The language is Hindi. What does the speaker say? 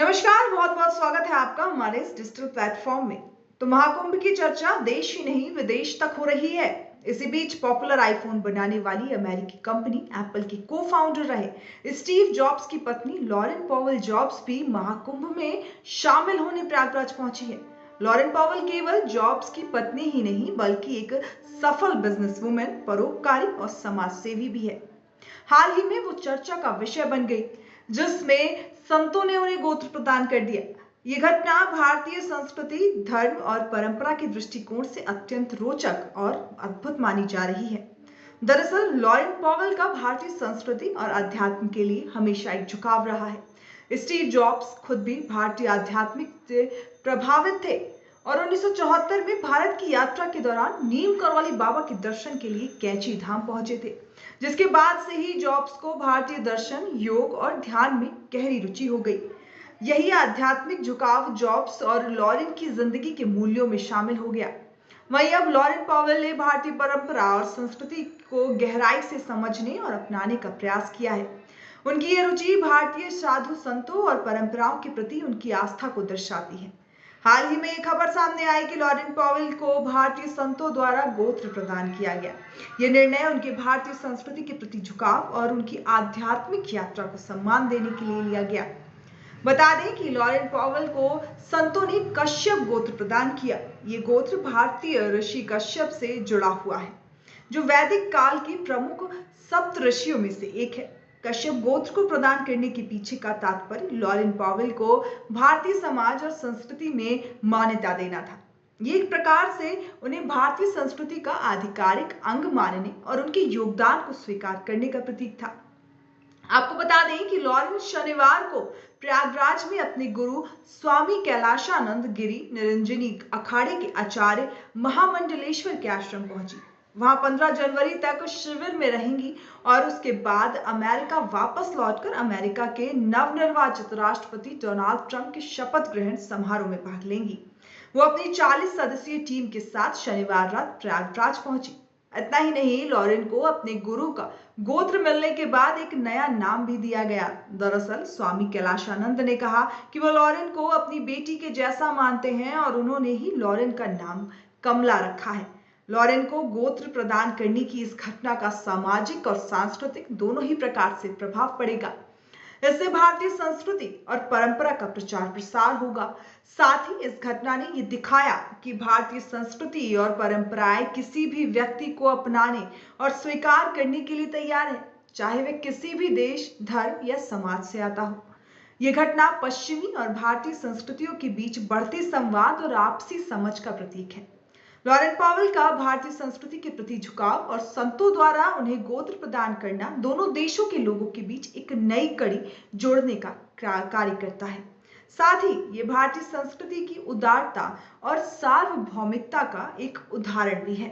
नमस्कार, बहुत बहुत स्वागत है आपका हमारे इस डिजिटल प्लेटफॉर्म में। तो महाकुंभ की चर्चा देश ही नहीं विदेश तक हो रही है। इसी बीच पॉपुलर आईफोन बनाने वाली अमेरिकी कंपनी एप्पल की को फाउंडर रहे स्टीव जॉब्स की पत्नी लॉरेन पॉवेल जॉब्स भी महाकुंभ में शामिल होने प्रयागराज पहुंची है। लॉरेन पॉवेल केवल जॉब्स की पत्नी ही नहीं बल्कि एक सफल बिजनेसवुमन, परोपकारी और समाज सेवी भी है। हाल ही में वो चर्चा का विषय बन गई जिसमें संतों ने उन्हें गोत्र प्रदान कर दिया। ये घटना भारतीय संस्कृति, धर्म और परंपरा के दृष्टिकोण से अत्यंत रोचक और अद्भुत मानी जा रही है। दरअसल लॉरेन पॉवेल का भारतीय संस्कृति और अध्यात्म के लिए हमेशा एक झुकाव रहा है। स्टीव जॉब्स खुद भी भारतीय आध्यात्मिक से प्रभावित थे और 1974 में भारत की यात्रा के दौरान नीम करौली बाबा के दर्शन के लिए कैंची धाम पहुंचे थे, जिसके बाद से ही जॉब्स को भारतीय दर्शन, योग और ध्यान में गहरी रुचि हो गई। यही आध्यात्मिक झुकाव जॉब्स और लॉरेन की जिंदगी के मूल्यों में शामिल हो गया। वहीं अब लॉरेन पॉवेल ने भारतीय परंपरा और संस्कृति को गहराई से समझने और अपनाने का प्रयास किया है। उनकी ये रुचि भारतीय साधु संतों और परंपराओं के प्रति उनकी आस्था को दर्शाती है। हाल ही में एक खबर सामने आई कि लॉरेन पॉवेल को भारतीय संतों द्वारा गोत्र प्रदान किया गया। यह निर्णय उनके भारतीय संस्कृति के प्रति झुकाव और उनकी आध्यात्मिक यात्रा को सम्मान देने के लिए लिया गया। बता दें कि लॉरेन पॉवेल को संतों ने कश्यप गोत्र प्रदान किया। ये गोत्र भारतीय ऋषि कश्यप से जुड़ा हुआ है, जो वैदिक काल के प्रमुख सप्त ऋषियों में से एक है। कश्यप गोत्र को प्रदान करने के पीछे का तात्पर्य लॉरेन पॉवेल को भारतीय समाज और संस्कृति में मान्यता देना था। ये एक प्रकार से उन्हें भारतीय संस्कृति का आधिकारिक अंग मानने और उनके योगदान को स्वीकार करने का प्रतीक था। आपको बता दें कि लॉरेन शनिवार को प्रयागराज में अपने गुरु स्वामी कैलाशानंद गिरी निरंजनी अखाड़े के आचार्य महामंडलेश्वर के आश्रम पहुंची। वहां 15 जनवरी तक शिविर में रहेंगी और उसके बाद अमेरिका वापस लौटकर अमेरिका के नवनिर्वाचित राष्ट्रपति डोनाल्ड ट्रंप के शपथ ग्रहण समारोह में भाग लेंगी। वो अपनी 40 सदस्यीय टीम के साथ शनिवार रात प्रयागराज पहुंची। इतना ही नहीं, लॉरेन को अपने गुरु का गोत्र मिलने के बाद एक नया नाम भी दिया गया। दरअसल स्वामी कैलाशानंद ने कहा कि वो लॉरेन को अपनी बेटी के जैसा मानते हैं और उन्होंने ही लॉरेन का नाम कमला रखा है। लॉरेन को गोत्र प्रदान करने की इस घटना का सामाजिक और सांस्कृतिक दोनों ही प्रकार से प्रभाव पड़ेगा। इससे भारतीय संस्कृति और परंपरा का प्रचार प्रसार होगा। साथ ही इस घटना ने यह दिखाया कि भारतीय संस्कृति और परंपराएं किसी भी व्यक्ति को अपनाने और स्वीकार करने के लिए तैयार है, चाहे वह किसी भी देश, धर्म या समाज से आता हो। यह घटना पश्चिमी और भारतीय संस्कृतियों के बीच बढ़ते संवाद और आपसी समझ का प्रतीक है। लॉरेन पॉवेल का भारतीय संस्कृति के प्रति झुकाव और संतों द्वारा उन्हें गोत्र प्रदान करना दोनों देशों के लोगों के बीच एक नई कड़ी जोड़ने का कार्य करता है। साथ ही ये भारतीय संस्कृति की उदारता और सार्वभौमिकता का एक उदाहरण भी है।